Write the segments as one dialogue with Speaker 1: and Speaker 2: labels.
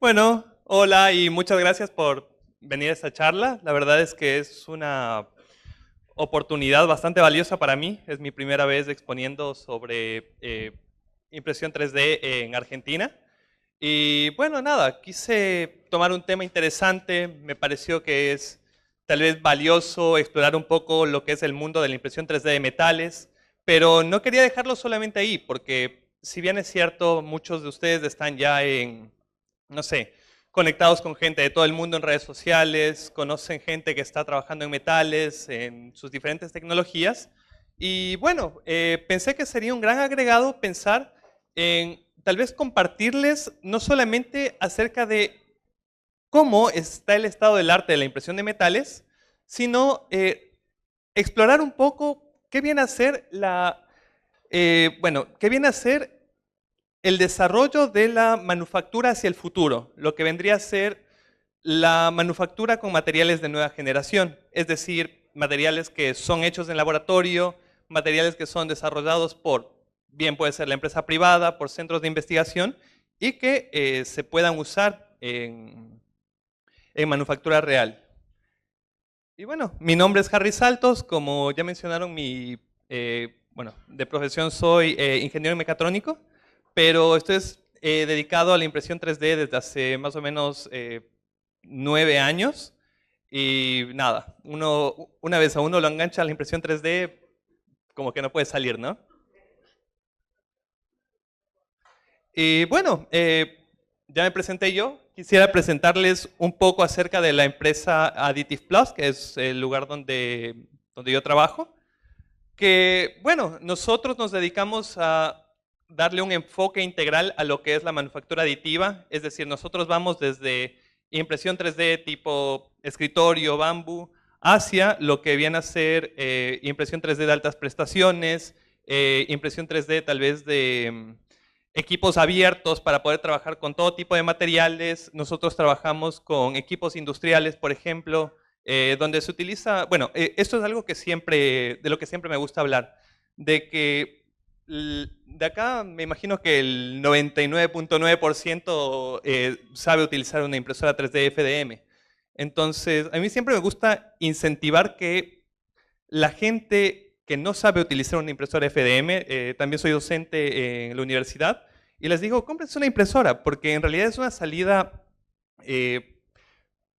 Speaker 1: Bueno, hola y muchas gracias por venir a esta charla. La verdad es que es una oportunidad bastante valiosa para mí. Es mi primera vez exponiendo sobre impresión 3D en Argentina. Y bueno, nada, quise tomar un tema interesante. Me pareció que es tal vez valioso explorar un poco lo que es el mundo de la impresión 3D de metales, pero no quería dejarlo solamente ahí, porque si bien es cierto, muchos de ustedes están ya no sé, conectados con gente de todo el mundo en redes sociales, conocen gente que está trabajando en metales, en sus diferentes tecnologías. Y bueno, pensé que sería un gran agregado pensar en tal vez compartirles no solamente acerca de cómo está el estado del arte de la impresión de metales, sino explorar un poco qué viene a ser qué viene a ser el desarrollo de la manufactura hacia el futuro, lo que vendría a ser la manufactura con materiales de nueva generación, es decir, materiales que son hechos en laboratorio, materiales que son desarrollados por, bien puede ser la empresa privada, por centros de investigación, y que se puedan usar en manufactura real. Y bueno, mi nombre es Harry Saltos, como ya mencionaron, de profesión soy ingeniero mecatrónico, pero estoy dedicado a la impresión 3D desde hace más o menos 9 años. Y nada, una vez a uno lo engancha a la impresión 3D, como que no puede salir, ¿no? Y bueno, ya me presenté yo. Quisiera presentarles un poco acerca de la empresa Additive Plus, que es el lugar donde yo trabajo. Que, bueno, nosotros nos dedicamos a darle un enfoque integral a lo que es la manufactura aditiva. Es decir, nosotros vamos desde impresión 3D tipo escritorio, bambú, hacia lo que viene a ser impresión 3D de altas prestaciones, impresión 3D tal vez de equipos abiertos para poder trabajar con todo tipo de materiales. Nosotros trabajamos con equipos industriales, por ejemplo, donde se utiliza, bueno, esto es algo de lo que siempre me gusta hablar, de que de acá me imagino que el 99.9% sabe utilizar una impresora 3D FDM. Entonces, a mí siempre me gusta incentivar que la gente que no sabe utilizar una impresora FDM, también soy docente en la universidad, y les digo, cómprense una impresora, porque en realidad es una salida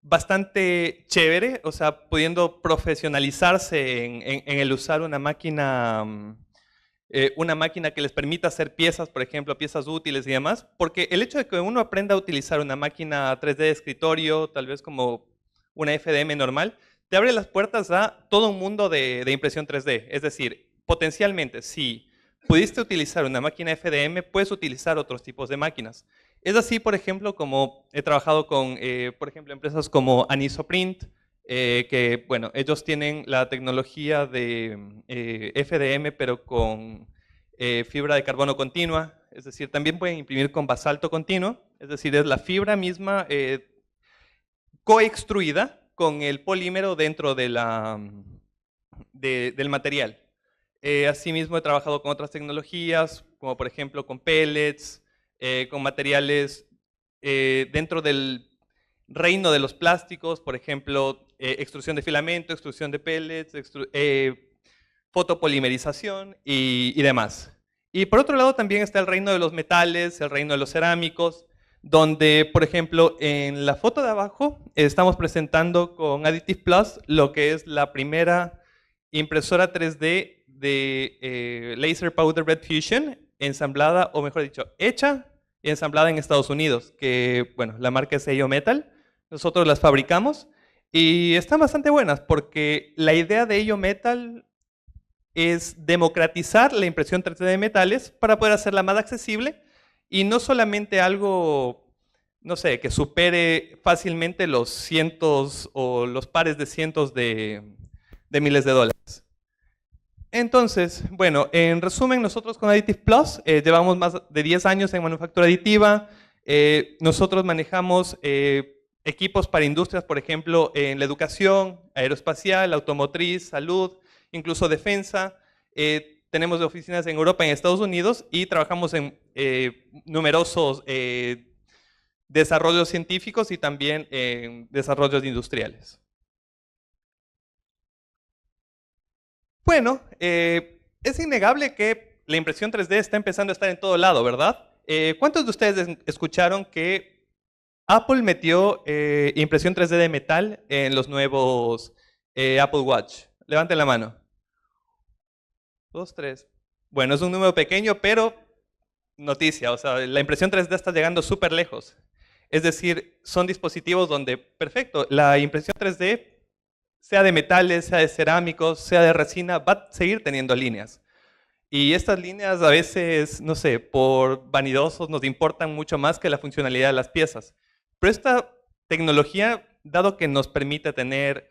Speaker 1: bastante chévere, o sea, pudiendo profesionalizarse en el usar una máquina que les permita hacer piezas, por ejemplo, piezas útiles y demás, porque el hecho de que uno aprenda a utilizar una máquina 3D de escritorio, tal vez como una FDM normal, te abre las puertas a todo un mundo de impresión 3D. Es decir, potencialmente, si pudiste utilizar una máquina FDM, puedes utilizar otros tipos de máquinas. Es así, por ejemplo, como he trabajado con, por ejemplo, empresas como Anisoprint, que, bueno, ellos tienen la tecnología de FDM, pero con fibra de carbono continua, es decir, también pueden imprimir con basalto continuo, es decir, es la fibra misma coextruida con el polímero dentro del material. Asimismo, he trabajado con otras tecnologías, como por ejemplo con pellets, con materiales dentro del reino de los plásticos, por ejemplo, extrusión de filamento, extrusión de pellets, fotopolimerización y demás. Y por otro lado también está el reino de los metales, el reino de los cerámicos, donde, por ejemplo, en la foto de abajo estamos presentando con Additive Plus lo que es la primera impresora 3D de Laser Powder Bed Fusion, ensamblada, o mejor dicho, hecha y ensamblada en Estados Unidos, que, bueno, la marca es AO Metal. Nosotros las fabricamos y están bastante buenas porque la idea de AO Metal es democratizar la impresión 3D de metales para poder hacerla más accesible y no solamente algo, no sé, que supere fácilmente los cientos o los pares de cientos de miles de dólares. Entonces, bueno, en resumen, nosotros con Additive Plus llevamos más de 10 años en manufactura aditiva. Nosotros manejamos equipos para industrias, por ejemplo, en la educación, aeroespacial, automotriz, salud, incluso defensa. Tenemos oficinas en Europa y en Estados Unidos y trabajamos en numerosos desarrollos científicos y también en desarrollos industriales. Bueno, es innegable que la impresión 3D está empezando a estar en todo lado, ¿verdad? ¿Cuántos de ustedes escucharon que Apple metió impresión 3D de metal en los nuevos Apple Watch? Levanten la mano. 2, 3. Bueno, es un número pequeño, pero noticia, o sea, la impresión 3D está llegando súper lejos. Es decir, son dispositivos donde, perfecto, la impresión 3D, sea de metales, sea de cerámicos, sea de resina, va a seguir teniendo líneas. Y estas líneas a veces, no sé, por vanidosos nos importan mucho más que la funcionalidad de las piezas. Pero esta tecnología, dado que nos permite tener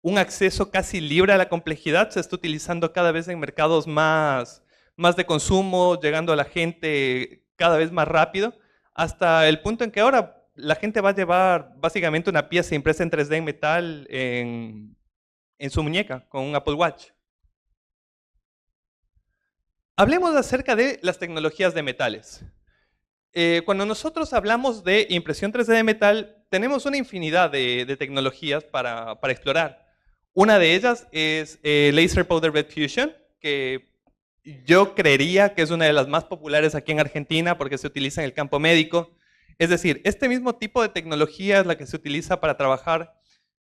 Speaker 1: un acceso casi libre a la complejidad, se está utilizando cada vez en mercados más de consumo, llegando a la gente cada vez más rápido, hasta el punto en que ahora la gente va a llevar básicamente una pieza impresa en 3D en metal en su muñeca con un Apple Watch. Hablemos acerca de las tecnologías de metales. Cuando nosotros hablamos de impresión 3D de metal, tenemos una infinidad de tecnologías para explorar. Una de ellas es Laser Powder Bed Fusion, que yo creería que es una de las más populares aquí en Argentina porque se utiliza en el campo médico. Es decir, este mismo tipo de tecnología es la que se utiliza para trabajar,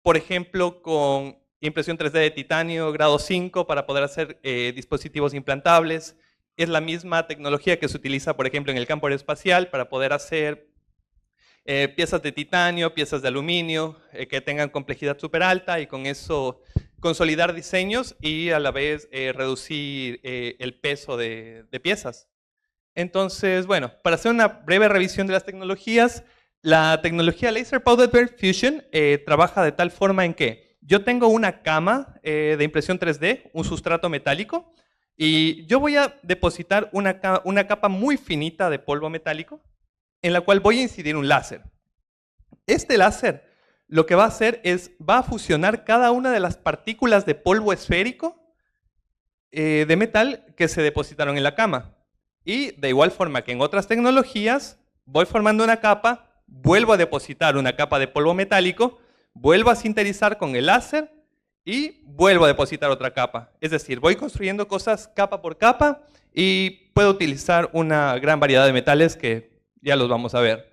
Speaker 1: por ejemplo, con impresión 3D de titanio grado 5 para poder hacer dispositivos implantables. Es la misma tecnología que se utiliza, por ejemplo, en el campo aeroespacial para poder hacer piezas de titanio, piezas de aluminio, que tengan complejidad súper alta y con eso consolidar diseños y a la vez reducir el peso de piezas. Entonces, bueno, para hacer una breve revisión de las tecnologías, la tecnología Laser Powder Bed Fusion trabaja de tal forma en que yo tengo una cama de impresión 3D, un sustrato metálico, y yo voy a depositar una capa muy finita de polvo metálico en la cual voy a incidir un láser. Este láser lo que va a hacer es, va a fusionar cada una de las partículas de polvo esférico de metal que se depositaron en la cama. Y de igual forma que en otras tecnologías, voy formando una capa, vuelvo a depositar una capa de polvo metálico, vuelvo a sinterizar con el láser y vuelvo a depositar otra capa. Es decir, voy construyendo cosas capa por capa y puedo utilizar una gran variedad de metales que ya los vamos a ver.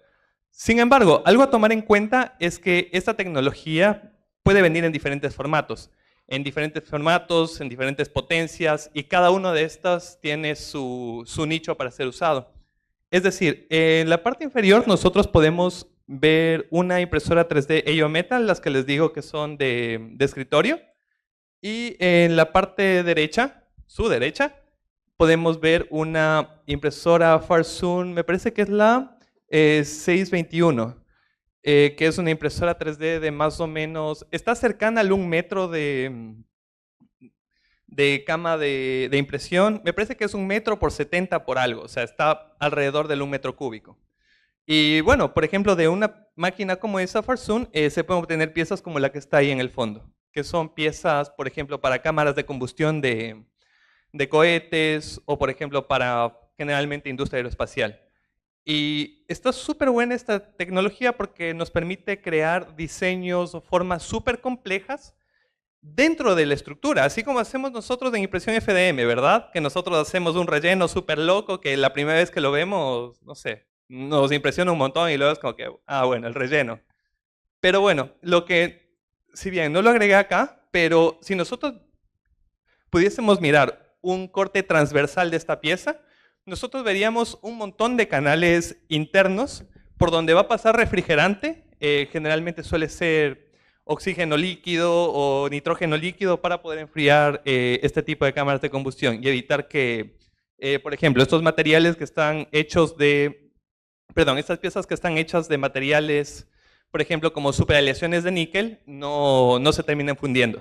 Speaker 1: Sin embargo, algo a tomar en cuenta es que esta tecnología puede venir en diferentes formatos. En diferentes potencias, y cada uno de estas tiene su nicho para ser usado. Es decir, en la parte inferior nosotros podemos ver una impresora 3D AO Metal, las que les digo que son de escritorio, y en la parte derecha, su derecha, podemos ver una impresora Farsoon, me parece que es la 621. Que es una impresora 3D de más o menos, está cercana al 1 metro de cama de impresión. Me parece que es 1 metro por 70 por algo, o sea, está alrededor del 1 metro cúbico. Y bueno, por ejemplo, de una máquina como esa Farsoon, se pueden obtener piezas como la que está ahí en el fondo, que son piezas, por ejemplo, para cámaras de combustión de cohetes o, por ejemplo, para generalmente industria aeroespacial. Y está súper buena esta tecnología porque nos permite crear diseños o formas súper complejas dentro de la estructura, así como hacemos nosotros en impresión FDM, ¿verdad? Que nosotros hacemos un relleno súper loco que la primera vez que lo vemos, no sé, nos impresiona un montón y luego es como que, ah, bueno, el relleno. Pero bueno, lo que, si bien no lo agregué acá, pero si nosotros pudiésemos mirar un corte transversal de esta pieza, nosotros veríamos un montón de canales internos por donde va a pasar refrigerante, generalmente suele ser oxígeno líquido o nitrógeno líquido para poder enfriar este tipo de cámaras de combustión y evitar que, por ejemplo, estos materiales que están hechos de, perdón, estas piezas que están hechas de materiales, por ejemplo, como superaleaciones de níquel, no se terminen fundiendo.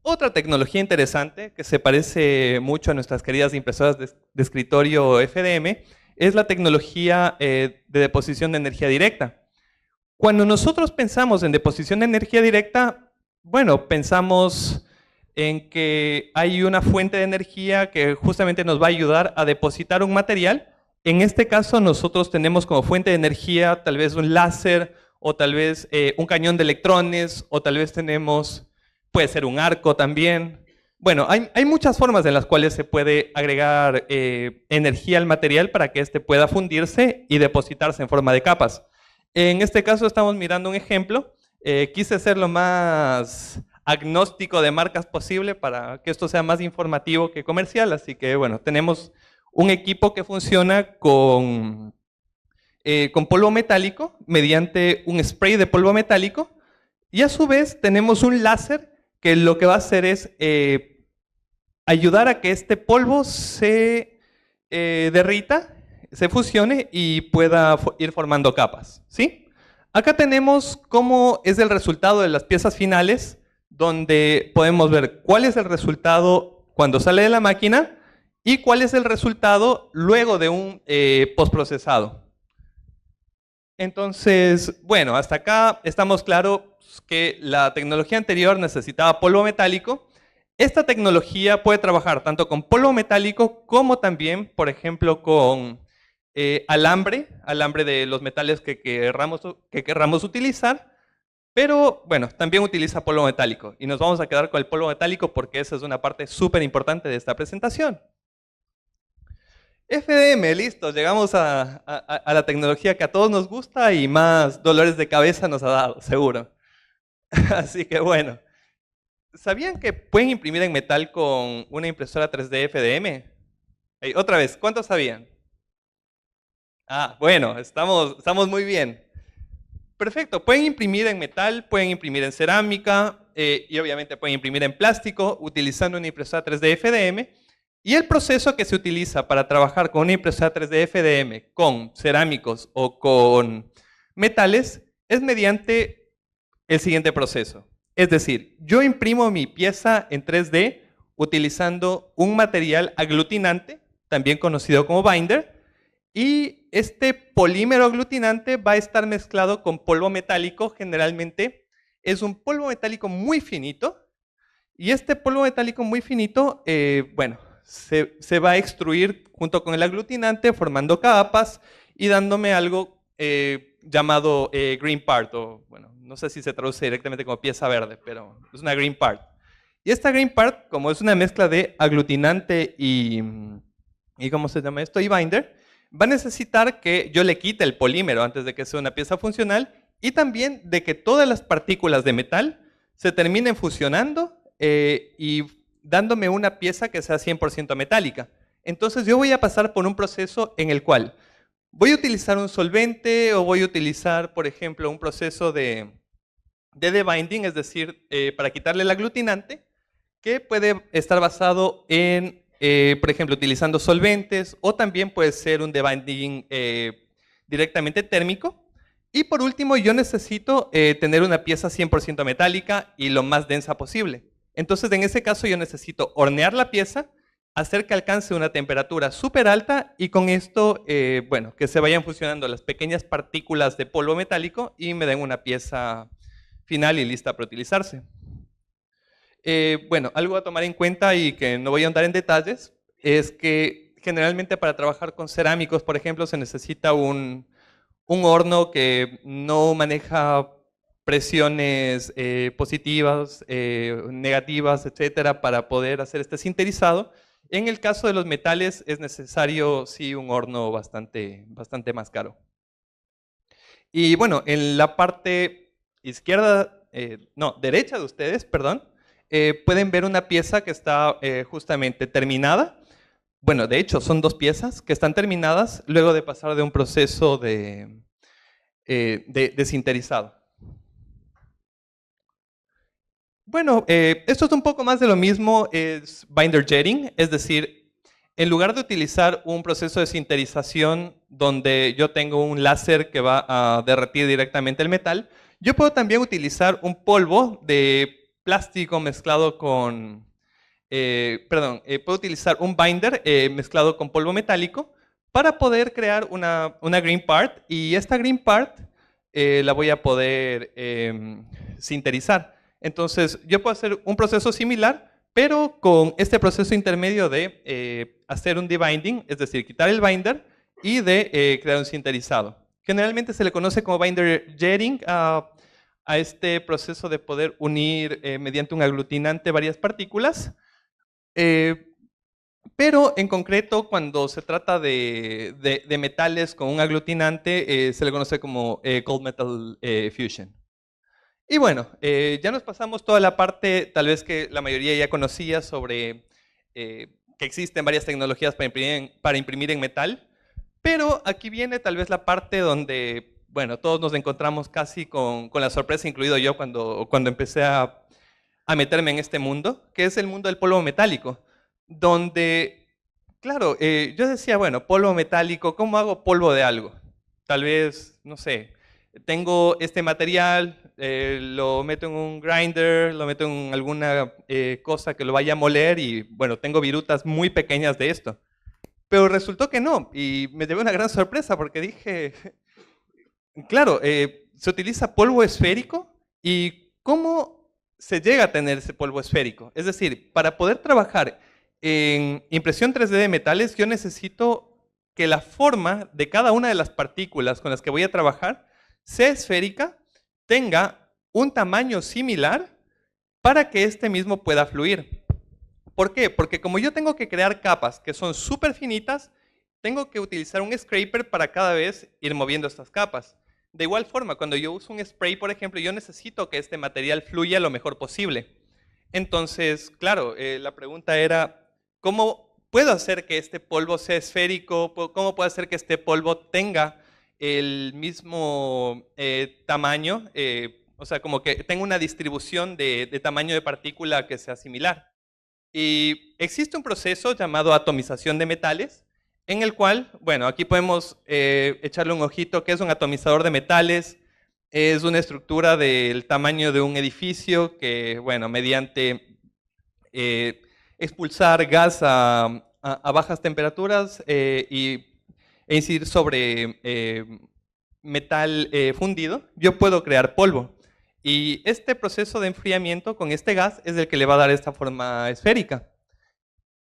Speaker 1: Otra tecnología interesante que se parece mucho a nuestras queridas impresoras de escritorio FDM es la tecnología de deposición de energía directa. Cuando nosotros pensamos en deposición de energía directa, bueno, pensamos en que hay una fuente de energía que justamente nos va a ayudar a depositar un material. En este caso nosotros tenemos como fuente de energía tal vez un láser o tal vez un cañón de electrones o tal vez tenemos, puede ser un arco también. Bueno, hay muchas formas en las cuales se puede agregar energía al material para que éste pueda fundirse y depositarse en forma de capas. En este caso estamos mirando un ejemplo. Quise ser lo más agnóstico de marcas posible para que esto sea más informativo que comercial, así que bueno, tenemos un equipo que funciona con polvo metálico mediante un spray de polvo metálico y a su vez tenemos un láser que lo que va a hacer es ayudar a que este polvo se derrita, se fusione y pueda ir formando capas, ¿sí? Acá tenemos cómo es el resultado de las piezas finales, donde podemos ver cuál es el resultado cuando sale de la máquina y cuál es el resultado luego de un postprocesado. Entonces, bueno, hasta acá estamos claros que la tecnología anterior necesitaba polvo metálico. Esta tecnología puede trabajar tanto con polvo metálico como también, por ejemplo, con alambre de los metales que querramos utilizar, pero bueno, también utiliza polvo metálico y nos vamos a quedar con el polvo metálico porque esa es una parte súper importante de esta presentación. FDM, listo, llegamos a la tecnología que a todos nos gusta y más dolores de cabeza nos ha dado, seguro. Así que bueno, ¿sabían que pueden imprimir en metal con una impresora 3D FDM? Hey, otra vez, ¿cuántos sabían? Ah, bueno, estamos muy bien. Perfecto, pueden imprimir en metal, pueden imprimir en cerámica y obviamente pueden imprimir en plástico utilizando una impresora 3D FDM. Y el proceso que se utiliza para trabajar con una impresora 3D FDM con cerámicos o con metales es mediante el siguiente proceso. Es decir, yo imprimo mi pieza en 3D utilizando un material aglutinante, también conocido como binder, y este polímero aglutinante va a estar mezclado con polvo metálico. Generalmente es un polvo metálico muy finito, y este polvo metálico muy finito, bueno, se va a extruir junto con el aglutinante formando capas y dándome algo llamado green part, o bueno, no sé si se traduce directamente como pieza verde, pero es una green part. Y esta green part, como es una mezcla de aglutinante y ¿cómo se llama esto? Y binder, va a necesitar que yo le quite el polímero antes de que sea una pieza funcional y también de que todas las partículas de metal se terminen fusionando y dándome una pieza que sea 100% metálica. Entonces yo voy a pasar por un proceso en el cual voy a utilizar un solvente o voy a utilizar, por ejemplo, un proceso de debinding, es decir, para quitarle el aglutinante, que puede estar basado en, por ejemplo, utilizando solventes o también puede ser un debinding directamente térmico. Y por último, yo necesito tener una pieza 100% metálica y lo más densa posible. Entonces, en ese caso, yo necesito hornear la pieza, hacer que alcance una temperatura súper alta y con esto, bueno, que se vayan fusionando las pequeñas partículas de polvo metálico y me den una pieza final y lista para utilizarse. Bueno, algo a tomar en cuenta y que no voy a andar en detalles es que generalmente para trabajar con cerámicos, por ejemplo, se necesita un horno que no maneja presiones positivas, negativas, etcétera, para poder hacer este sinterizado. En el caso de los metales es necesario, sí, un horno bastante más caro. Y bueno, en la parte izquierda, derecha de ustedes, perdón, pueden ver una pieza que está justamente terminada. Bueno, de hecho, son dos piezas que están terminadas luego de pasar de un proceso de sinterizado. Bueno, esto es un poco más de lo mismo, es binder jetting, es decir, en lugar de utilizar un proceso de sinterización donde yo tengo un láser que va a derretir directamente el metal, yo puedo también utilizar un polvo de plástico mezclado con, puedo utilizar un binder mezclado con polvo metálico para poder crear una green part, y esta green part la voy a poder sinterizar. Entonces, yo puedo hacer un proceso similar, pero con este proceso intermedio de hacer un debinding, es decir, quitar el binder y de crear un sinterizado. Generalmente se le conoce como binder jetting a este proceso de poder unir mediante un aglutinante varias partículas. Pero en concreto, cuando se trata de metales con un aglutinante, se le conoce como cold metal fusion. Y bueno, ya nos pasamos toda la parte, tal vez que la mayoría ya conocía, sobre que existen varias tecnologías para imprimir en metal. Pero aquí viene tal vez la parte donde, bueno, todos nos encontramos casi con la sorpresa, incluido yo cuando empecé a meterme en este mundo, que es el mundo del polvo metálico, donde, claro, yo decía, bueno, polvo metálico, ¿cómo hago polvo de algo? Tal vez, no sé, tengo este material, lo meto en un grinder, lo meto en alguna cosa que lo vaya a moler y, bueno, tengo virutas muy pequeñas de esto. Pero resultó que no, y me llevé una gran sorpresa porque dije, claro, se utiliza polvo esférico y ¿cómo se llega a tener ese polvo esférico? Es decir, para poder trabajar en impresión 3D de metales, yo necesito que la forma de cada una de las partículas con las que voy a trabajar sea esférica, tenga un tamaño similar para que este mismo pueda fluir. ¿Por qué? Porque como yo tengo que crear capas que son súper finitas, tengo que utilizar un scraper para cada vez ir moviendo estas capas. De igual forma, cuando yo uso un spray, por ejemplo, yo necesito que este material fluya lo mejor posible. Entonces, claro, la pregunta era, ¿cómo puedo hacer que este polvo sea esférico? ¿Cómo puedo hacer que este polvo tenga el mismo tamaño? O sea, como que tenga una distribución de tamaño de partícula que sea similar. Y existe un proceso llamado atomización de metales, en el cual, bueno, aquí podemos echarle un ojito, que es un atomizador de metales. Es una estructura del tamaño de un edificio que, bueno, mediante expulsar gas a bajas temperaturas e incidir sobre metal fundido, yo puedo crear polvo. Y este proceso de enfriamiento con este gas es el que le va a dar esta forma esférica.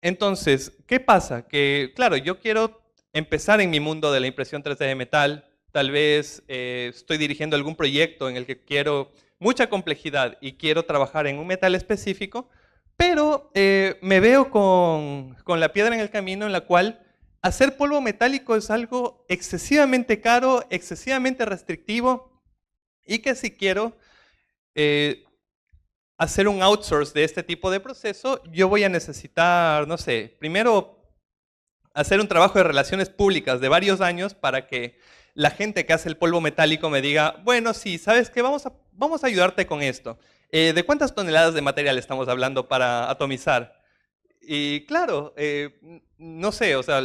Speaker 1: Entonces, ¿qué pasa? Que, claro, yo quiero empezar en mi mundo de la impresión 3D de metal. Tal vez estoy dirigiendo algún proyecto en el que quiero mucha complejidad y quiero trabajar en un metal específico, pero me veo con la piedra en el camino en la cual hacer polvo metálico es algo excesivamente caro, excesivamente restrictivo y que si quiero hacer un outsource de este tipo de proceso, yo voy a necesitar, no sé, primero hacer un trabajo de relaciones públicas de varios años para que la gente que hace el polvo metálico me diga, bueno, sí, ¿sabes qué? Vamos a ayudarte con esto. ¿De cuántas toneladas de material estamos hablando para atomizar? Y claro, no sé, o sea,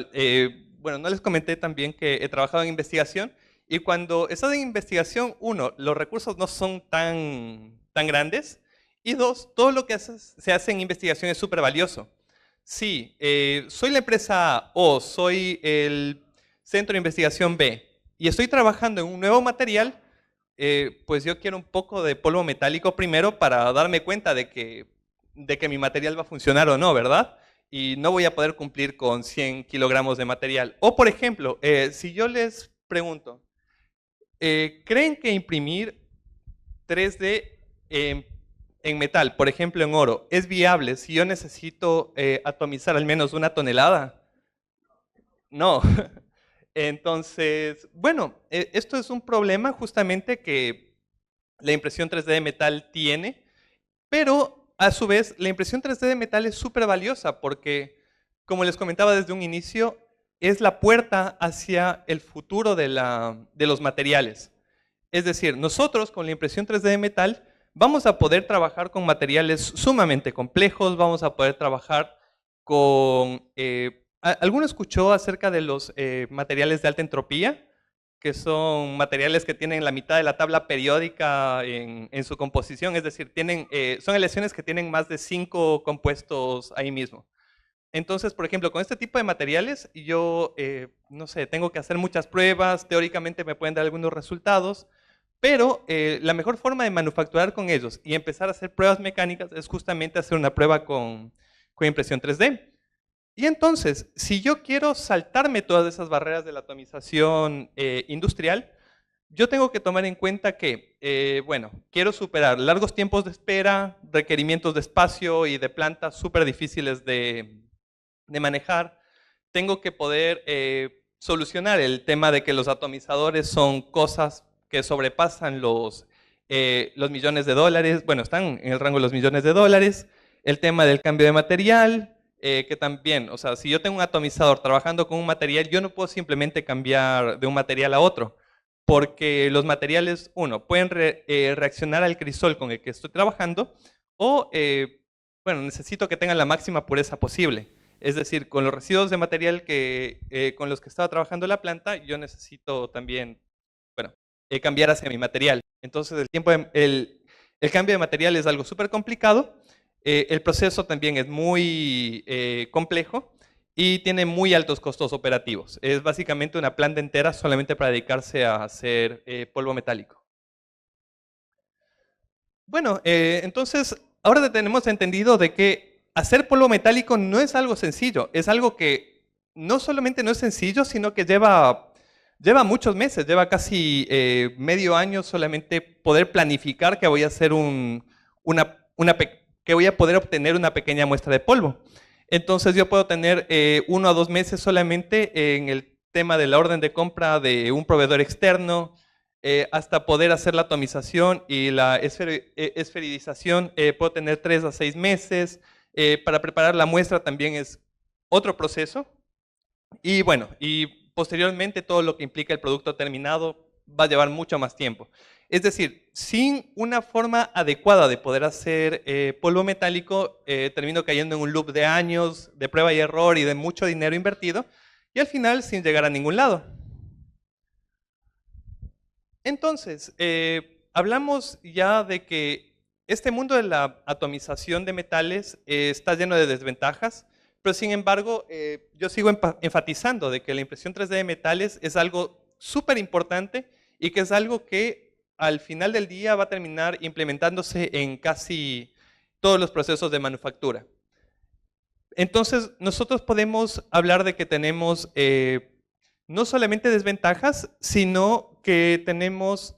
Speaker 1: bueno, no les comenté también que he trabajado en investigación y cuando estás en investigación, uno, los recursos no son tan grandes y dos, todo lo que se hace en investigación es súper valioso. Sí, soy la empresa A o soy el centro de investigación B y estoy trabajando en un nuevo material, pues yo quiero un poco de polvo metálico primero para darme cuenta de que mi material va a funcionar o no, ¿verdad? Y no voy a poder cumplir con 100 kilogramos de material. O, por ejemplo, si yo les pregunto, ¿creen que imprimir 3D en metal, por ejemplo en oro, es viable si yo necesito atomizar al menos 1 tonelada? No. Entonces, bueno, esto es un problema justamente que la impresión 3D de metal tiene, pero a su vez la impresión 3D de metal es súper valiosa porque, como les comentaba desde un inicio, es la puerta hacia el futuro de los materiales. Es decir, nosotros con la impresión 3D de metal vamos a poder trabajar con materiales sumamente complejos, vamos a poder trabajar con... ¿Alguno escuchó acerca de los materiales de alta entropía? Que son materiales que tienen la mitad de la tabla periódica en su composición, es decir, son aleaciones que tienen más de 5 compuestos ahí mismo. Entonces, por ejemplo, con este tipo de materiales, yo, no sé, tengo que hacer muchas pruebas, teóricamente me pueden dar algunos resultados, Pero la mejor forma de manufacturar con ellos y empezar a hacer pruebas mecánicas es justamente hacer una prueba con impresión 3D. Y entonces, si yo quiero saltarme todas esas barreras de la atomización industrial, yo tengo que tomar en cuenta que, bueno, quiero superar largos tiempos de espera, requerimientos de espacio y de plantas súper difíciles de manejar. Tengo que poder solucionar el tema de que los atomizadores son cosas que sobrepasan los millones de dólares, bueno, están en el rango de los millones de dólares. El tema del cambio de material, que también, o sea, si yo tengo un atomizador trabajando con un material, yo no puedo simplemente cambiar de un material a otro, porque los materiales, uno, pueden reaccionar al crisol con el que estoy trabajando, o, bueno, necesito que tengan la máxima pureza posible. Es decir, con los residuos de material con los que estaba trabajando la planta, yo necesito también, bueno, cambiar hacia mi material. Entonces, el cambio de material es algo súper complicado. El proceso también es muy complejo y tiene muy altos costos operativos. Es básicamente una planta entera solamente para dedicarse a hacer polvo metálico. Bueno, entonces, ahora tenemos entendido de que hacer polvo metálico no es algo sencillo. Es algo que no solamente no es sencillo, sino que lleva muchos meses, lleva casi medio año solamente poder planificar que voy a hacer que voy a poder obtener una pequeña muestra de polvo. Entonces yo puedo tener 1 a 2 meses solamente en el tema de la orden de compra de un proveedor externo, hasta poder hacer la atomización y la esferización, puedo tener 3 a 6 meses. Para preparar la muestra también es otro proceso. Y bueno, y posteriormente todo lo que implica el producto terminado va a llevar mucho más tiempo. Es decir, sin una forma adecuada de poder hacer polvo metálico, termino cayendo en un loop de años, de prueba y error y de mucho dinero invertido, y al final sin llegar a ningún lado. Entonces, hablamos ya de que este mundo de la atomización de metales está lleno de desventajas, pero sin embargo, yo sigo enfatizando de que la impresión 3D de metales es algo súper importante y que es algo que al final del día va a terminar implementándose en casi todos los procesos de manufactura. Entonces, nosotros podemos hablar de que tenemos no solamente desventajas, sino que tenemos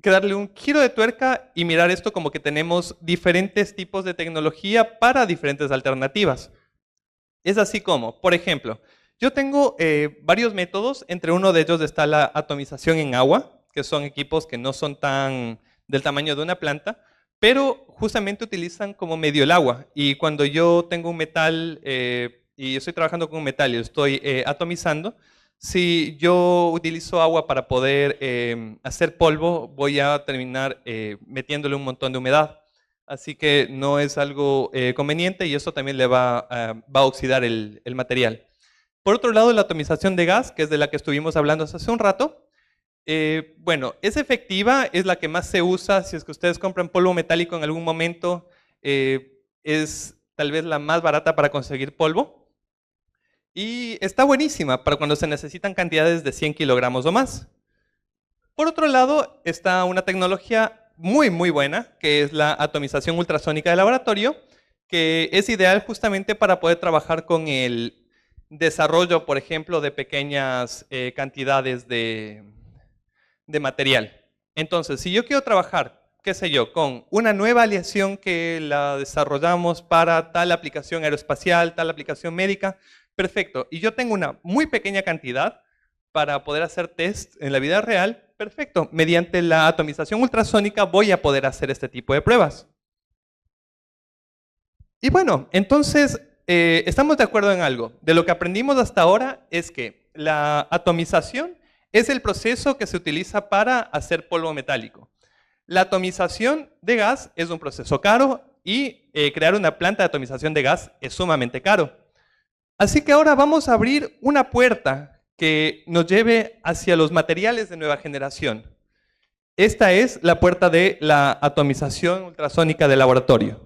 Speaker 1: que darle un giro de tuerca y mirar esto como que tenemos diferentes tipos de tecnología para diferentes alternativas. Es así como, por ejemplo, yo tengo varios métodos, entre uno de ellos está la atomización en agua, que son equipos que no son tan del tamaño de una planta, pero justamente utilizan como medio el agua. Y cuando yo tengo un metal y estoy trabajando con un metal y lo estoy atomizando, si yo utilizo agua para poder hacer polvo, voy a terminar metiéndole un montón de humedad. Así que no es algo conveniente y eso también le va a oxidar el material. Por otro lado, la atomización de gas, que es de la que estuvimos hablando hace un rato, bueno, es efectiva, es la que más se usa. Si es que ustedes compran polvo metálico en algún momento, es tal vez la más barata para conseguir polvo. Y está buenísima para cuando se necesitan cantidades de 100 kilogramos o más. Por otro lado, está una tecnología muy buena, que es la atomización ultrasónica de laboratorio, que es ideal justamente para poder trabajar con el desarrollo, por ejemplo, de pequeñas cantidades de material. Entonces, si yo quiero trabajar, qué sé yo, con una nueva aleación que la desarrollamos para tal aplicación aeroespacial, tal aplicación médica, perfecto. Y yo tengo una muy pequeña cantidad para poder hacer test en la vida real, perfecto. Mediante la atomización ultrasónica voy a poder hacer este tipo de pruebas. Y bueno, entonces estamos de acuerdo en algo. De lo que aprendimos hasta ahora es que la atomización es el proceso que se utiliza para hacer polvo metálico. La atomización de gas es un proceso caro y crear una planta de atomización de gas es sumamente caro. Así que ahora vamos a abrir una puerta que nos lleve hacia los materiales de nueva generación. Esta es la puerta de la atomización ultrasónica de laboratorio.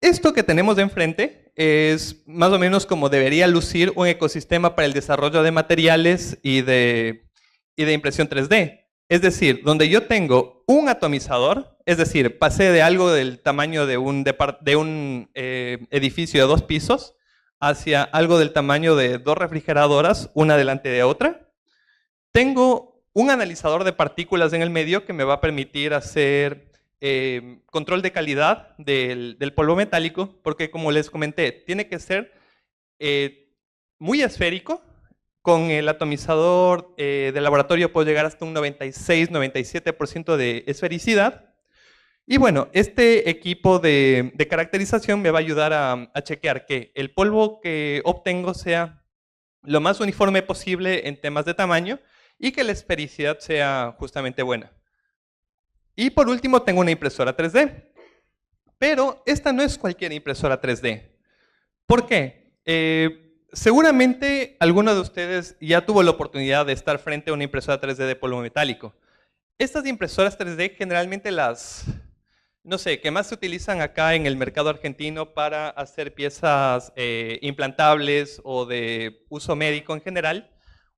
Speaker 1: Esto que tenemos de enfrente es más o menos como debería lucir un ecosistema para el desarrollo de materiales y de y de impresión 3D. Es decir, donde yo tengo un atomizador, es decir, pasé de algo del tamaño de un edificio de 2 pisos hacia algo del tamaño de 2 refrigeradoras, una delante de otra. Tengo un analizador de partículas en el medio que me va a permitir hacer control de calidad del polvo metálico, porque como les comenté, tiene que ser muy esférico. Con el atomizador de laboratorio puedo llegar hasta un 96-97% de esfericidad. Y bueno, este equipo de caracterización me va a ayudar a chequear que el polvo que obtengo sea lo más uniforme posible en temas de tamaño y que la esfericidad sea justamente buena. Y por último tengo una impresora 3D. Pero esta no es cualquier impresora 3D. ¿Por qué? Seguramente alguno de ustedes ya tuvo la oportunidad de estar frente a una impresora 3D de polvo metálico. Estas impresoras 3D generalmente no sé, que más se utilizan acá en el mercado argentino para hacer piezas implantables o de uso médico en general,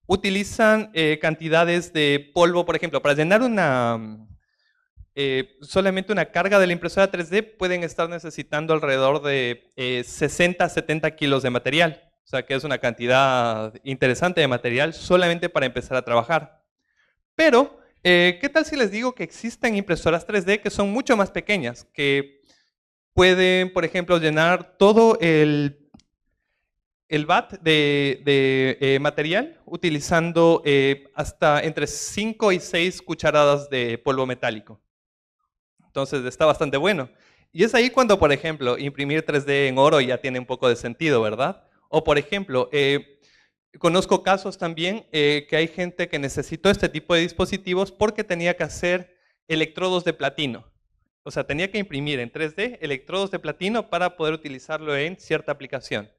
Speaker 1: utilizan cantidades de polvo, por ejemplo, para llenar solamente una carga de la impresora 3D pueden estar necesitando alrededor de 60-70 kilos de material. O sea que es una cantidad interesante de material solamente para empezar a trabajar. Pero, ¿qué tal si les digo que existen impresoras 3D que son mucho más pequeñas? Que pueden, por ejemplo, llenar todo el vat de material utilizando hasta entre 5 y 6 cucharadas de polvo metálico. Entonces está bastante bueno. Y es ahí cuando, por ejemplo, imprimir 3D en oro ya tiene un poco de sentido, ¿verdad? O, por ejemplo, conozco casos también que hay gente que necesitó este tipo de dispositivos porque tenía que hacer electrodos de platino. O sea, tenía que imprimir en 3D electrodos de platino para poder utilizarlo en cierta aplicación.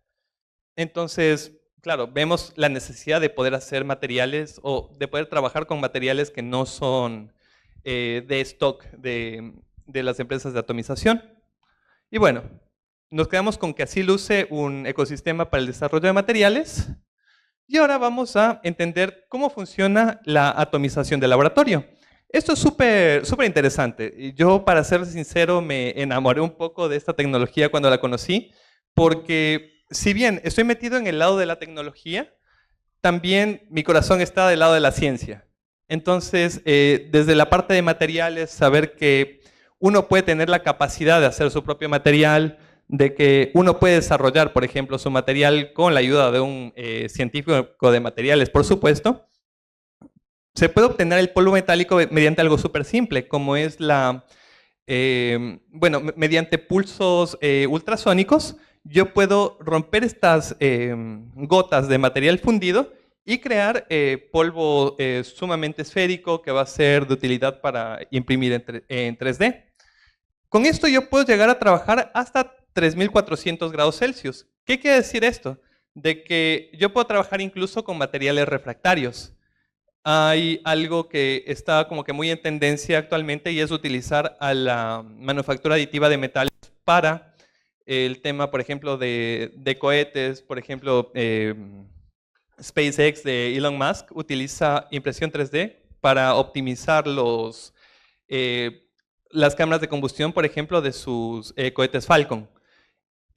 Speaker 1: Entonces, claro, vemos la necesidad de poder hacer materiales o de poder trabajar con materiales que no son de stock de las empresas de atomización. Y bueno, nos quedamos con que así luce un ecosistema para el desarrollo de materiales. Y ahora vamos a entender cómo funciona la atomización de laboratorio. Esto es súper interesante. Yo, para ser sincero, me enamoré un poco de esta tecnología cuando la conocí, porque si bien estoy metido en el lado de la tecnología, también mi corazón está del lado de la ciencia. Entonces, desde la parte de materiales, saber que uno puede tener la capacidad de hacer su propio material, de que uno puede desarrollar, por ejemplo, su material con la ayuda de un científico de materiales, por supuesto. Se puede obtener el polvo metálico mediante algo súper simple, como es mediante pulsos ultrasónicos. Yo puedo romper estas gotas de material fundido y crear polvo sumamente esférico que va a ser de utilidad para imprimir en 3D. Con esto yo puedo llegar a trabajar hasta 3400 grados Celsius. ¿Qué quiere decir esto? De que yo puedo trabajar incluso con materiales refractarios. Hay algo que está como que muy en tendencia actualmente y es utilizar a la manufactura aditiva de metales para el tema, por ejemplo, de cohetes. Por ejemplo, SpaceX de Elon Musk utiliza impresión 3D para optimizar las cámaras de combustión, por ejemplo, de sus cohetes Falcon.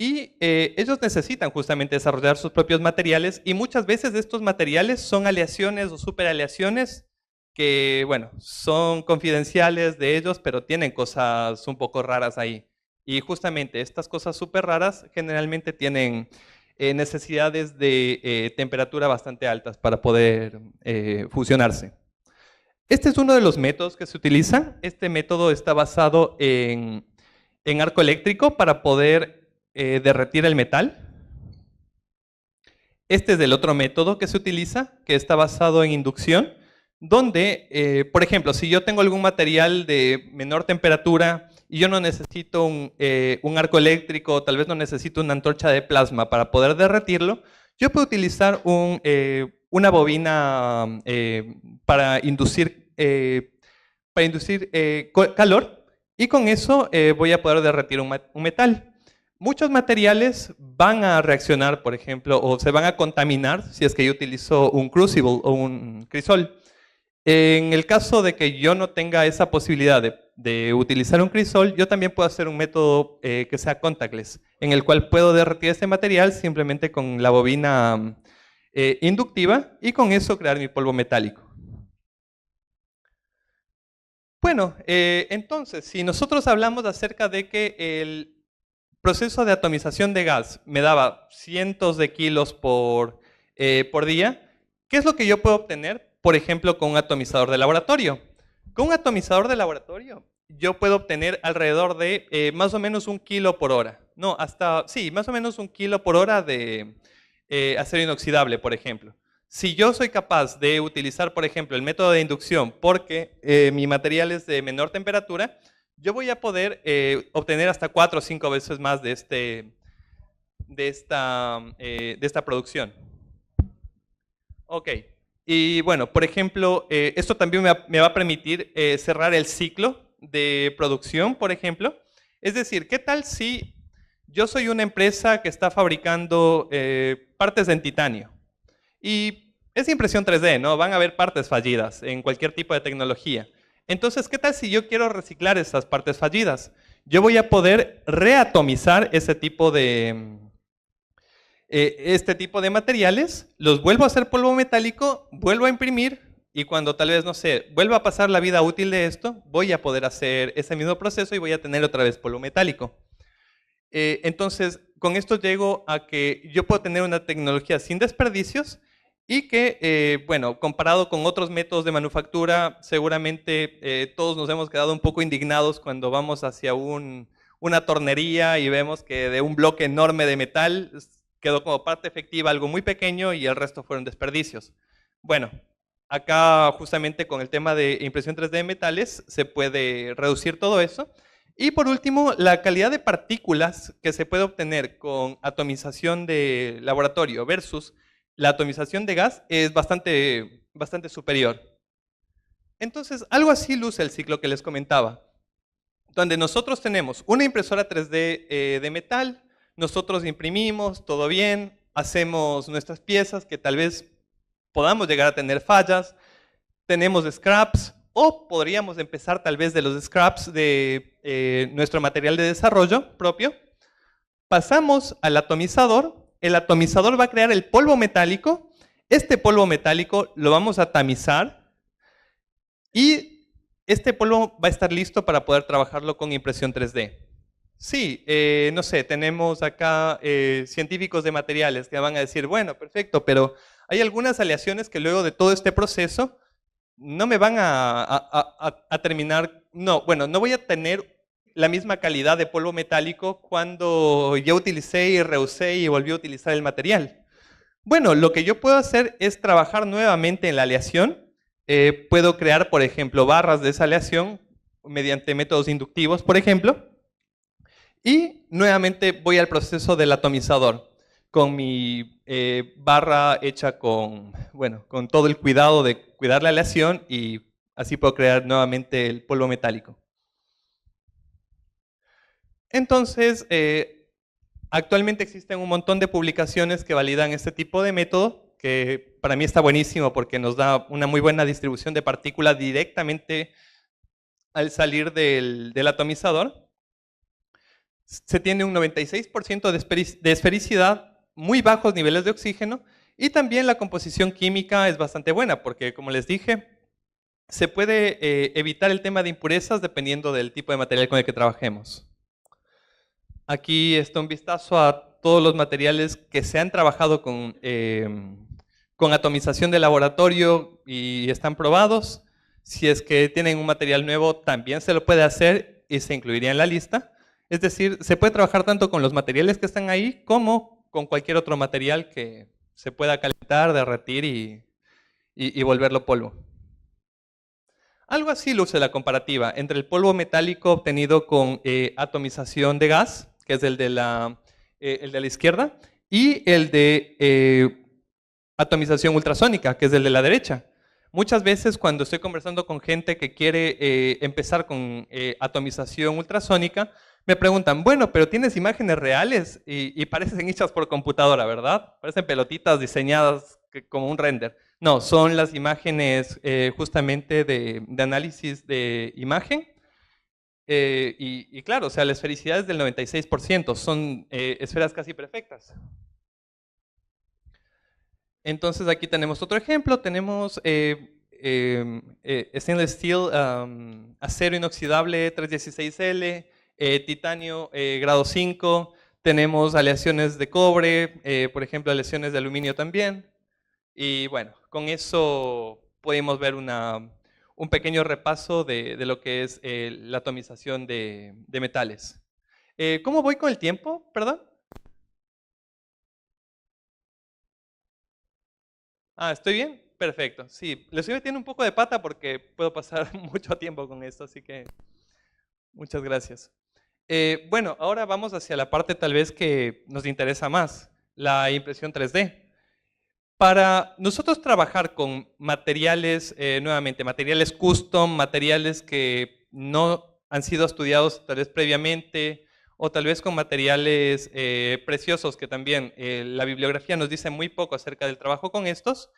Speaker 1: Y ellos necesitan justamente desarrollar sus propios materiales y muchas veces estos materiales son aleaciones o superaleaciones que, bueno, son confidenciales de ellos, pero tienen cosas un poco raras ahí. Y justamente estas cosas súper raras generalmente tienen necesidades de temperatura bastante altas para poder fusionarse. Este es uno de los métodos que se utiliza. Este método está basado en arco eléctrico para poder derretir el metal. Este es el otro método que se utiliza, que está basado en inducción, donde, por ejemplo, si yo tengo algún material de menor temperatura y yo no necesito un arco eléctrico, tal vez no necesito una antorcha de plasma para poder derretirlo, yo puedo utilizar una bobina para inducir calor y con eso voy a poder derretir un metal. Muchos materiales van a reaccionar, por ejemplo, o se van a contaminar si es que yo utilizo un crucible o un crisol. En el caso de que yo no tenga esa posibilidad de utilizar un crisol, yo también puedo hacer un método que sea contactless, en el cual puedo derretir este material simplemente con la bobina inductiva y con eso crear mi polvo metálico. Bueno, entonces, si nosotros hablamos acerca de que el proceso de atomización de gas me daba cientos de kilos por día, ¿qué es lo que yo puedo obtener? Por ejemplo, con un atomizador de laboratorio. Con un atomizador de laboratorio, yo puedo obtener alrededor de más o menos 1 kilo por hora. No, sí, más o menos 1 kilo por hora de acero inoxidable, por ejemplo. Si yo soy capaz de utilizar, por ejemplo, el método de inducción porque mi material es de menor temperatura, yo voy a poder obtener hasta 4 o 5 veces más de esta producción. Ok. Y bueno, por ejemplo, esto también me va a permitir cerrar el ciclo de producción, por ejemplo. Es decir, ¿qué tal si yo soy una empresa que está fabricando partes en titanio? Y es impresión 3D, ¿no? Van a haber partes fallidas en cualquier tipo de tecnología. Entonces, ¿qué tal si yo quiero reciclar esas partes fallidas? Yo voy a poder reatomizar este tipo de materiales, los vuelvo a hacer polvo metálico, vuelvo a imprimir y cuando tal vez, no sé, vuelva a pasar la vida útil de esto, voy a poder hacer ese mismo proceso y voy a tener otra vez polvo metálico. Entonces, con esto llego a que yo puedo tener una tecnología sin desperdicios y que, bueno, comparado con otros métodos de manufactura, seguramente todos nos hemos quedado un poco indignados cuando vamos hacia una tornería y vemos que de un bloque enorme de metal quedó como parte efectiva algo muy pequeño y el resto fueron desperdicios. Bueno, acá justamente con el tema de impresión 3D de metales se puede reducir todo eso. Y por último, la calidad de partículas que se puede obtener con atomización de laboratorio versus la atomización de gas es bastante superior. Entonces, algo así luce el ciclo que les comentaba, donde nosotros tenemos una impresora 3D de metal, nosotros imprimimos, todo bien, hacemos nuestras piezas que tal vez podamos llegar a tener fallas, tenemos scraps o podríamos empezar tal vez de los scraps de nuestro material de desarrollo propio. Pasamos al atomizador, el atomizador va a crear el polvo metálico, este polvo metálico lo vamos a tamizar y este polvo va a estar listo para poder trabajarlo con impresión 3D. Sí, no sé, tenemos acá científicos de materiales que van a decir, bueno, perfecto, pero hay algunas aleaciones que luego de todo este proceso no me van a terminar, no, bueno, no voy a tener la misma calidad de polvo metálico cuando ya utilicé y reusé y volví a utilizar el material. Bueno, lo que yo puedo hacer es trabajar nuevamente en la aleación. Puedo crear, por ejemplo, barras de esa aleación mediante métodos inductivos, por ejemplo. Y nuevamente voy al proceso del atomizador con mi barra hecha con, bueno, con todo el cuidado de cuidar la aleación y así puedo crear nuevamente el polvo metálico. Entonces, actualmente existen un montón de publicaciones que validan este tipo de método, que para mí está buenísimo porque nos da una muy buena distribución de partículas directamente al salir del atomizador. Se tiene un 96% de esfericidad, muy bajos niveles de oxígeno y también la composición química es bastante buena porque, como les dije, se puede evitar el tema de impurezas dependiendo del tipo de material con el que trabajemos. Aquí está un vistazo a todos los materiales que se han trabajado con atomización de laboratorio y están probados. Si es que tienen un material nuevo, también se lo puede hacer y se incluiría en la lista. Es decir, se puede trabajar tanto con los materiales que están ahí como con cualquier otro material que se pueda calentar, derretir y volverlo polvo. Algo así luce la comparativa entre el polvo metálico obtenido con atomización de gas, que es el de la izquierda, y el de atomización ultrasónica, que es el de la derecha. Muchas veces cuando estoy conversando con gente que quiere empezar con atomización ultrasónica, me preguntan, bueno, pero tienes imágenes reales y parecen hechas por computadora, ¿verdad? Parecen pelotitas diseñadas como un render. No, son las imágenes justamente de análisis de imagen. Y claro, o sea, la esfericidad es del 96%, son esferas casi perfectas. Entonces aquí tenemos otro ejemplo, tenemos stainless steel, acero inoxidable 316L, titanio grado 5, tenemos aleaciones de cobre, por ejemplo aleaciones de aluminio también. Y bueno, con eso podemos ver un pequeño repaso de lo que es la atomización de metales. ¿Cómo voy con el tiempo? Perdón. Ah, ¿estoy bien? Perfecto. Sí, le estoy metiendo un poco de pata porque puedo pasar mucho tiempo con esto, así que muchas gracias. Bueno, ahora vamos hacia la parte tal vez que nos interesa más, la impresión 3D. Para nosotros trabajar con materiales, nuevamente, materiales custom, materiales que no han sido estudiados tal vez previamente, o tal vez con materiales preciosos que también la bibliografía nos dice muy poco acerca del trabajo con estos,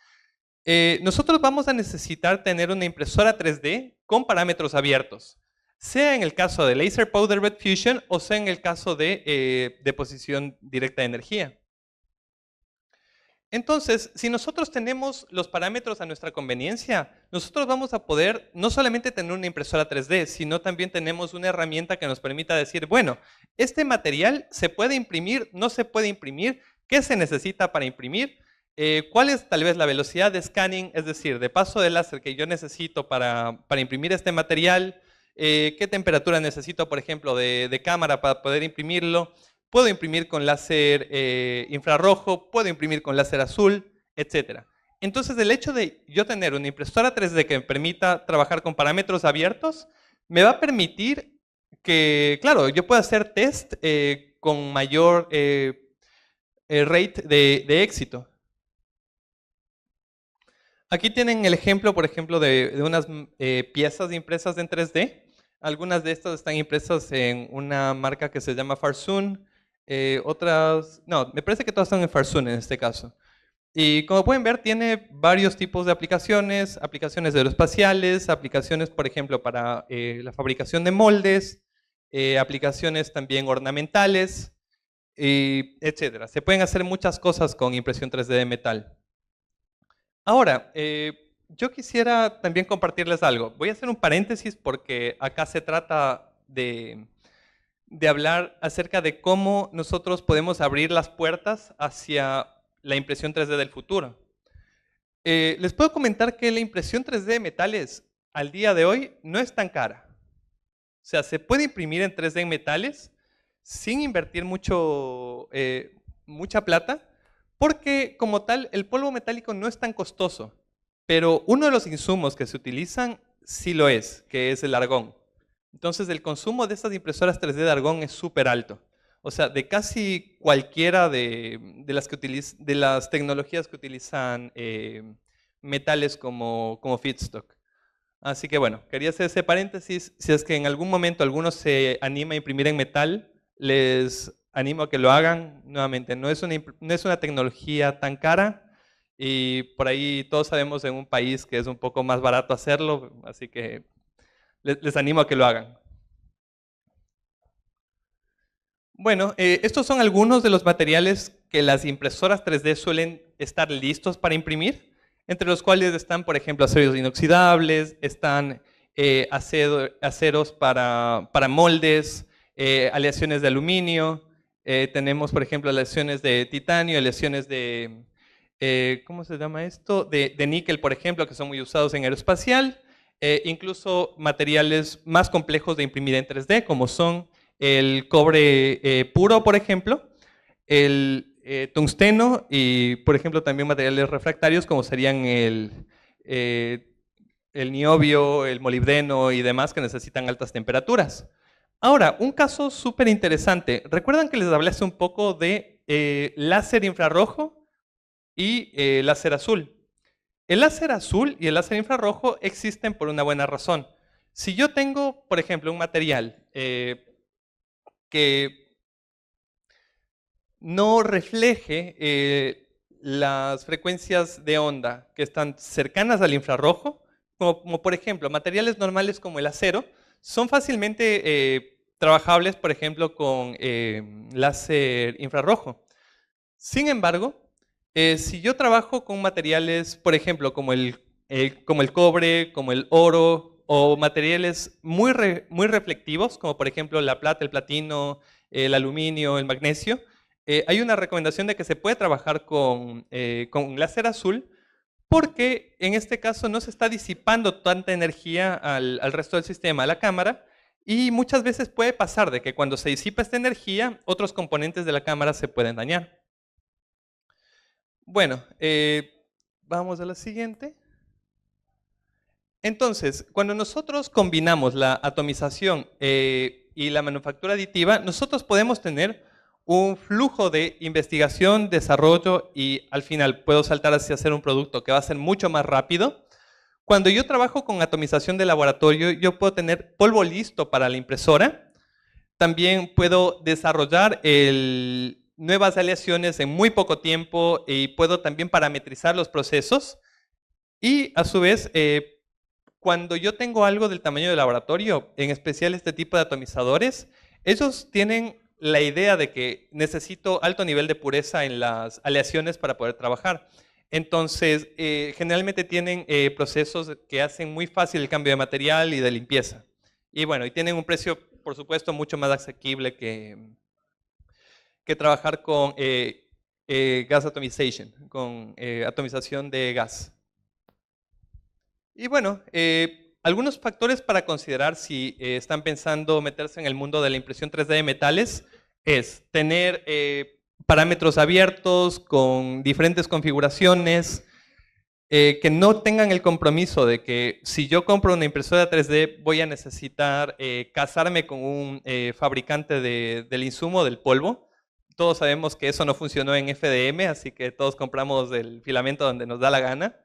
Speaker 1: nosotros vamos a necesitar tener una impresora 3D con parámetros abiertos, sea en el caso de Laser Powder Bed Fusion o sea en el caso de deposición directa de energía. Entonces, si nosotros tenemos los parámetros a nuestra conveniencia, nosotros vamos a poder no solamente tener una impresora 3D, sino también tenemos una herramienta que nos permita decir, bueno, este material se puede imprimir, no se puede imprimir, qué se necesita para imprimir, cuál es tal vez la velocidad de scanning, es decir, de paso de láser que yo necesito para imprimir este material, qué temperatura necesito, por ejemplo, de cámara para poder imprimirlo. Puedo imprimir con láser infrarrojo, puedo imprimir con láser azul, etc. Entonces, el hecho de yo tener una impresora 3D que me permita trabajar con parámetros abiertos, me va a permitir que, claro, yo pueda hacer test con mayor rate de éxito. Aquí tienen el ejemplo, por ejemplo, de unas piezas impresas en 3D. Algunas de estas están impresas en una marca que se llama Farsoon. Otras, no, me parece que todas están en Farsoon en este caso. Y como pueden ver, tiene varios tipos de aplicaciones, aplicaciones aeroespaciales, aplicaciones, por ejemplo, para la fabricación de moldes, aplicaciones también ornamentales, etc. Se pueden hacer muchas cosas con impresión 3D de metal. Ahora, yo quisiera también compartirles algo. Voy a hacer un paréntesis porque acá se trata de hablar acerca de cómo nosotros podemos abrir las puertas hacia la impresión 3D del futuro. Les puedo comentar que la impresión 3D de metales al día de hoy no es tan cara. O sea, se puede imprimir en 3D en metales sin invertir mucha plata, porque como tal el polvo metálico no es tan costoso, pero uno de los insumos que se utilizan sí lo es, que es el argón. Entonces el consumo de estas impresoras 3D de argón es súper alto. O sea, de casi cualquiera de las tecnologías que utilizan metales como feedstock. Así que bueno, quería hacer ese paréntesis. Si es que en algún momento alguno se anima a imprimir en metal, les animo a que lo hagan. Nuevamente, no es una tecnología tan cara y por ahí todos sabemos en un país que es un poco más barato hacerlo, así que les animo a que lo hagan. Bueno, estos son algunos de los materiales que las impresoras 3D suelen estar listos para imprimir, entre los cuales están, por ejemplo, aceros inoxidables, están aceros para moldes, aleaciones de aluminio, tenemos, por ejemplo, aleaciones de titanio, aleaciones de, ¿cómo se llama esto? De níquel, por ejemplo, que son muy usados en aeroespacial, incluso materiales más complejos de imprimir en 3D, como son el cobre puro, por ejemplo, el tungsteno y, por ejemplo, también materiales refractarios como serían el niobio, el molibdeno y demás que necesitan altas temperaturas. Ahora, un caso súper interesante. ¿Recuerdan que les hablé hace un poco de láser infrarrojo y láser azul? El láser azul y el láser infrarrojo existen por una buena razón. Si yo tengo, por ejemplo, un material que no refleje las frecuencias de onda que están cercanas al infrarrojo, como por ejemplo materiales normales como el acero, son fácilmente trabajables, por ejemplo, con láser infrarrojo. Sin embargo, si yo trabajo con materiales, por ejemplo, como el cobre, como el oro, o materiales muy reflectivos, como por ejemplo la plata, el platino, el aluminio, el magnesio, hay una recomendación de que se puede trabajar con láser azul, porque en este caso no se está disipando tanta energía al resto del sistema, a la cámara, y muchas veces puede pasar de que cuando se disipa esta energía, otros componentes de la cámara se pueden dañar. Bueno, vamos a la siguiente. Entonces, cuando nosotros combinamos la atomización y la manufactura aditiva, nosotros podemos tener un flujo de investigación, desarrollo y al final puedo saltar hacia hacer un producto que va a ser mucho más rápido. Cuando yo trabajo con atomización de laboratorio, yo puedo tener polvo listo para la impresora. También puedo desarrollar nuevas aleaciones en muy poco tiempo y puedo también parametrizar los procesos. Y a su vez, cuando yo tengo algo del tamaño del laboratorio, en especial este tipo de atomizadores, ellos tienen la idea de que necesito alto nivel de pureza en las aleaciones para poder trabajar. Entonces, generalmente tienen procesos que hacen muy fácil el cambio de material y de limpieza. Y bueno, y tienen un precio, por supuesto, mucho más asequible que trabajar con gas atomization, con atomización de gas. Y bueno, algunos factores para considerar si están pensando meterse en el mundo de la impresión 3D de metales es tener parámetros abiertos con diferentes configuraciones, que no tengan el compromiso de que si yo compro una impresora 3D voy a necesitar casarme con un fabricante del insumo, del polvo. Todos sabemos que eso no funcionó en FDM, así que todos compramos el filamento donde nos da la gana.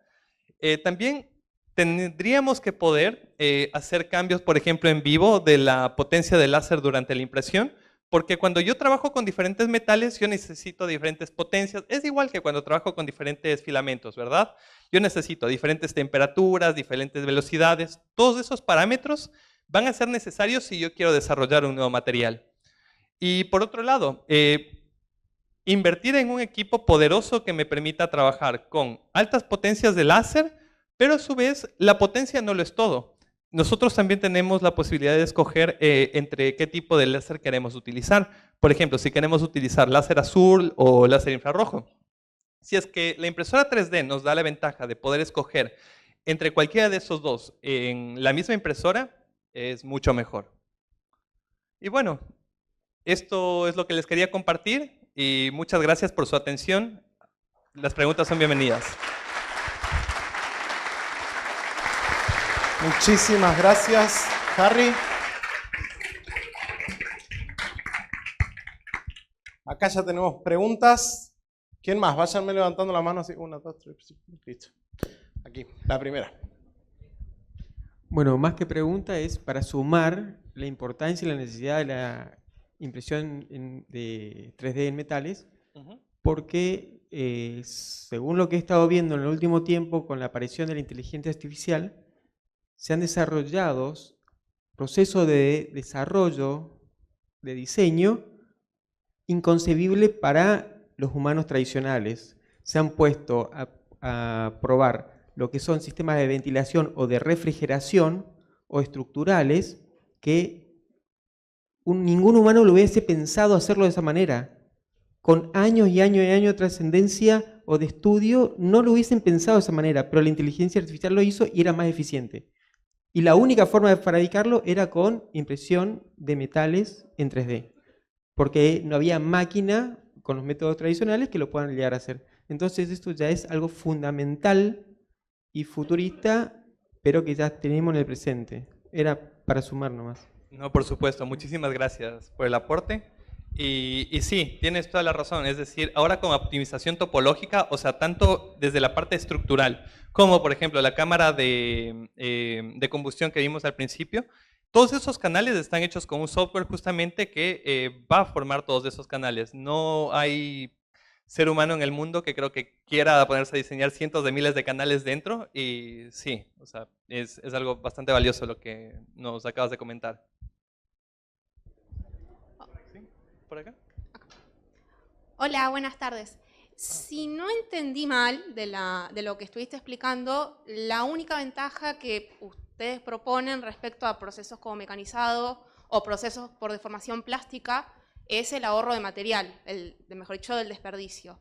Speaker 1: También tendríamos que poder hacer cambios, por ejemplo, en vivo de la potencia del láser durante la impresión, porque cuando yo trabajo con diferentes metales, yo necesito diferentes potencias. Es igual que cuando trabajo con diferentes filamentos, ¿verdad? Yo necesito diferentes temperaturas, diferentes velocidades. Todos esos parámetros van a ser necesarios si yo quiero desarrollar un nuevo material. Y por otro lado, invertir en un equipo poderoso que me permita trabajar con altas potencias de láser, pero a su vez la potencia no lo es todo. Nosotros también tenemos la posibilidad de escoger entre qué tipo de láser queremos utilizar. Por ejemplo, si queremos utilizar láser azul o láser infrarrojo. Si es que la impresora 3D nos da la ventaja de poder escoger entre cualquiera de esos dos en la misma impresora, es mucho mejor. Y bueno, esto es lo que les quería compartir y muchas gracias por su atención. Las preguntas son bienvenidas.
Speaker 2: Muchísimas gracias, Harry. Acá ya tenemos preguntas. ¿Quién más? Váyanme levantando la mano así. 1, 2, 3, listo. Aquí, la primera.
Speaker 3: Bueno, más que pregunta es para sumar la importancia y la necesidad de la impresión de 3D en metales, porque según lo que he estado viendo en el último tiempo con la aparición de la inteligencia artificial, se han desarrollado procesos de desarrollo, de diseño, inconcebible para los humanos tradicionales. Se han puesto a probar lo que son sistemas de ventilación o de refrigeración o estructurales que ningún humano lo hubiese pensado hacerlo de esa manera. Con años y años y años de trascendencia o de estudio, no lo hubiesen pensado de esa manera, pero la inteligencia artificial lo hizo y era más eficiente. Y la única forma de fabricarlo era con impresión de metales en 3D, porque no había máquina con los métodos tradicionales que lo puedan llegar a hacer. Entonces esto ya es algo fundamental y futurista, pero que ya tenemos en el presente. Era para sumar nomás.
Speaker 1: No, por supuesto. Muchísimas gracias por el aporte. Y sí, tienes toda la razón. Es decir, ahora con optimización topológica, o sea, tanto desde la parte estructural, como por ejemplo la cámara de combustión que vimos al principio, todos esos canales están hechos con un software justamente que va a formar todos esos canales. No hay ser humano en el mundo que creo que quiera ponerse a diseñar cientos de miles de canales dentro. Y sí, o sea, es algo bastante valioso lo que nos acabas de comentar. ¿Sí? ¿Por acá?
Speaker 4: Hola, buenas tardes. Si no entendí mal de lo que estuviste explicando, la única ventaja que ustedes proponen respecto a procesos como mecanizado o procesos por deformación plástica es el ahorro de material, mejor dicho, del desperdicio.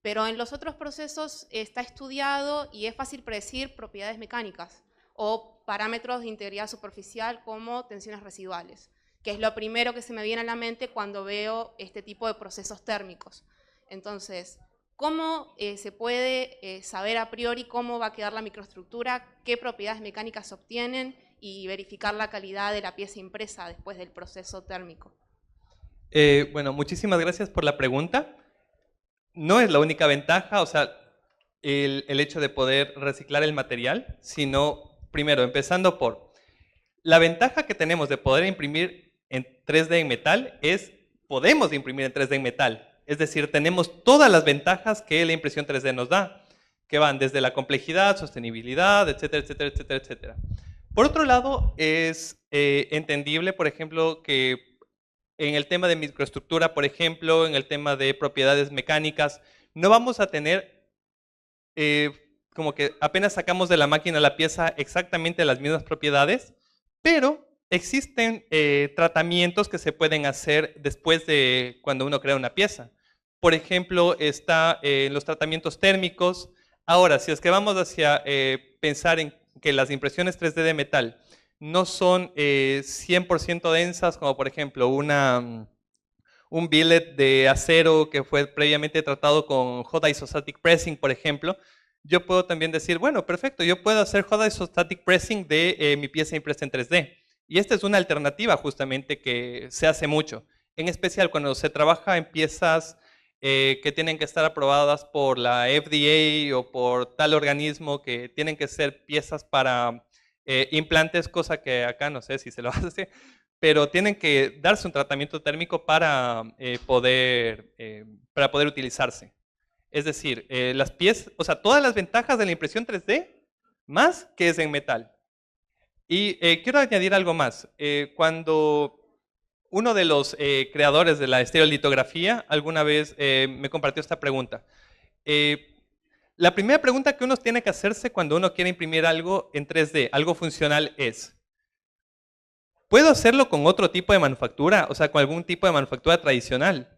Speaker 4: Pero en los otros procesos está estudiado y es fácil predecir propiedades mecánicas o parámetros de integridad superficial como tensiones residuales, que es lo primero que se me viene a la mente cuando veo este tipo de procesos térmicos. Entonces, ¿cómo se puede saber a priori cómo va a quedar la microestructura, qué propiedades mecánicas se obtienen y verificar la calidad de la pieza impresa después del proceso térmico?
Speaker 1: Bueno, muchísimas gracias por la pregunta. No es la única ventaja, o sea, el hecho de poder reciclar el material, sino, primero, empezando por la ventaja que tenemos de poder imprimir en 3D en metal es, podemos imprimir en 3D en metal. Es decir, tenemos todas las ventajas que la impresión 3D nos da, que van desde la complejidad, sostenibilidad, etcétera, etcétera, etcétera, etcétera. Por otro lado, es entendible, por ejemplo, que en el tema de microestructura, por ejemplo, en el tema de propiedades mecánicas, no vamos a tener como que apenas sacamos de la máquina la pieza exactamente las mismas propiedades, pero existen tratamientos que se pueden hacer después de cuando uno crea una pieza. Por ejemplo, está los tratamientos térmicos. Ahora, si es que vamos hacia pensar en que las impresiones 3D de metal no son 100% densas, como por ejemplo un billet de acero que fue previamente tratado con hot isostatic pressing, por ejemplo, yo puedo también decir, bueno, perfecto, yo puedo hacer hot isostatic pressing de mi pieza impresa en 3D. Y esta es una alternativa justamente que se hace mucho, en especial cuando se trabaja en piezas que tienen que estar aprobadas por la FDA o por tal organismo, que tienen que ser piezas para implantes, cosa que acá no sé si se lo hace, pero tienen que darse un tratamiento térmico para poder utilizarse. Es decir, las piezas, o sea, todas las ventajas de la impresión 3D, más que es en metal. Y quiero añadir algo más. Cuando uno de los creadores de la estereolitografía alguna vez me compartió esta pregunta. La primera pregunta que uno tiene que hacerse cuando uno quiere imprimir algo en 3D, algo funcional, es: ¿puedo hacerlo con otro tipo de manufactura? O sea, con algún tipo de manufactura tradicional.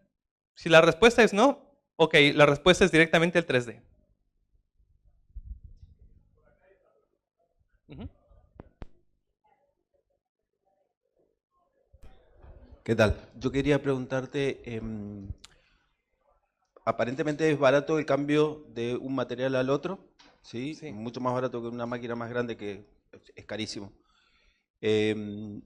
Speaker 1: Si la respuesta es no, ok, la respuesta es directamente el 3D.
Speaker 5: ¿Qué tal? Yo quería preguntarte, aparentemente es barato el cambio de un material al otro, ¿sí?
Speaker 1: Sí.
Speaker 5: Mucho más barato que una máquina más grande, que es carísimo. ¿Eso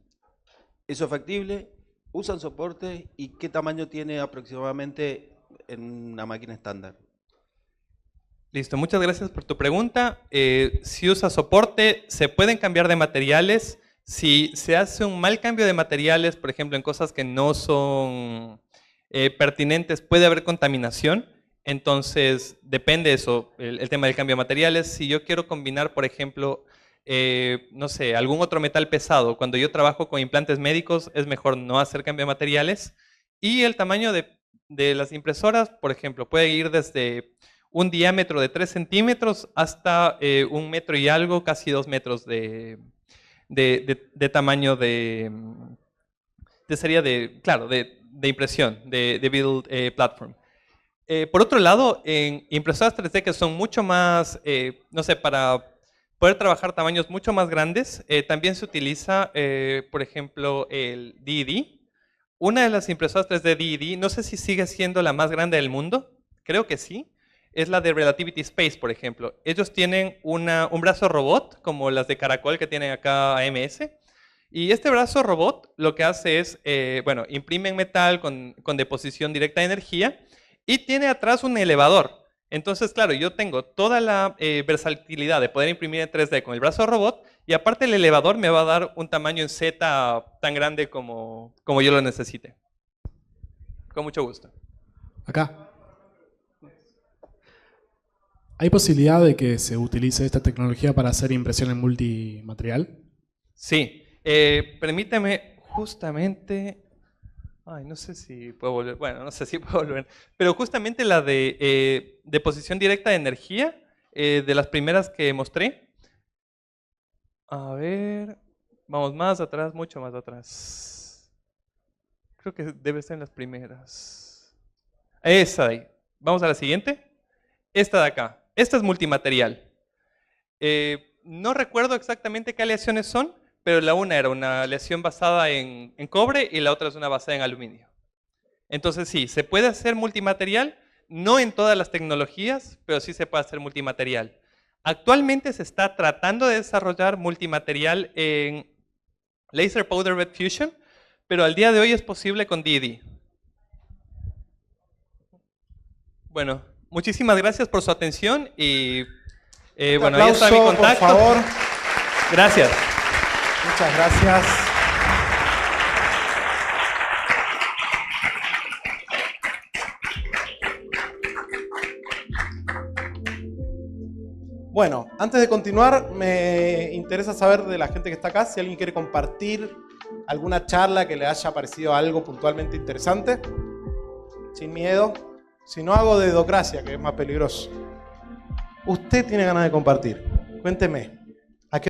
Speaker 5: es factible? ¿Usan soporte? ¿Y qué tamaño tiene aproximadamente en una máquina estándar?
Speaker 1: Listo, muchas gracias por tu pregunta. Si usa soporte, se pueden cambiar de materiales. Si se hace un mal cambio de materiales, por ejemplo, en cosas que no son pertinentes, puede haber contaminación. Entonces, depende eso, el tema del cambio de materiales. Si yo quiero combinar, por ejemplo, no sé, algún otro metal pesado, cuando yo trabajo con implantes médicos, es mejor no hacer cambio de materiales. Y el tamaño de las impresoras, por ejemplo, puede ir desde un diámetro de 3 centímetros hasta 1 metro y algo, casi 2 metros de tamaño sería de impresión, de build platform. Por otro lado, en impresoras 3D que son mucho más, no sé, para poder trabajar tamaños mucho más grandes, también se utiliza, por ejemplo, el DED. Una de las impresoras 3D DED, no sé si sigue siendo la más grande del mundo, creo que sí, es la de Relativity Space, por ejemplo. Ellos tienen un brazo robot, como las de Caracol que tienen acá AMS, y este brazo robot lo que hace es, bueno, imprime en metal con deposición directa de energía, y tiene atrás un elevador. Entonces, claro, yo tengo toda la versatilidad de poder imprimir en 3D con el brazo robot, y aparte el elevador me va a dar un tamaño en Z tan grande como yo lo necesite. Con mucho gusto.
Speaker 6: Acá. ¿Hay posibilidad de que se utilice esta tecnología para hacer impresiones multimaterial?
Speaker 1: Sí. Permíteme justamente... Ay, no sé si puedo volver. Bueno, no sé si puedo volver. Pero justamente la de deposición directa de energía, de las primeras que mostré. A ver... Vamos más atrás, mucho más atrás. Creo que debe estar en las primeras. Esa de ahí. Vamos a la siguiente. Esta de acá. Esta es multimaterial. No recuerdo exactamente qué aleaciones son, pero la una era una aleación basada en cobre y la otra es una basada en aluminio. Entonces sí, se puede hacer multimaterial, no en todas las tecnologías, pero sí se puede hacer multimaterial. Actualmente se está tratando de desarrollar multimaterial en Laser Powder Bed Fusion, pero al día de hoy es posible con DD. Bueno, muchísimas gracias por su atención y bueno, ahí está mi contacto.
Speaker 2: Por favor.
Speaker 1: Gracias.
Speaker 2: Muchas gracias. Bueno, antes de continuar, me interesa saber de la gente que está acá si alguien quiere compartir alguna charla que le haya parecido algo puntualmente interesante. Sin miedo. Si no, hago dedocracia, que es más peligroso. Usted tiene ganas de compartir. Cuénteme.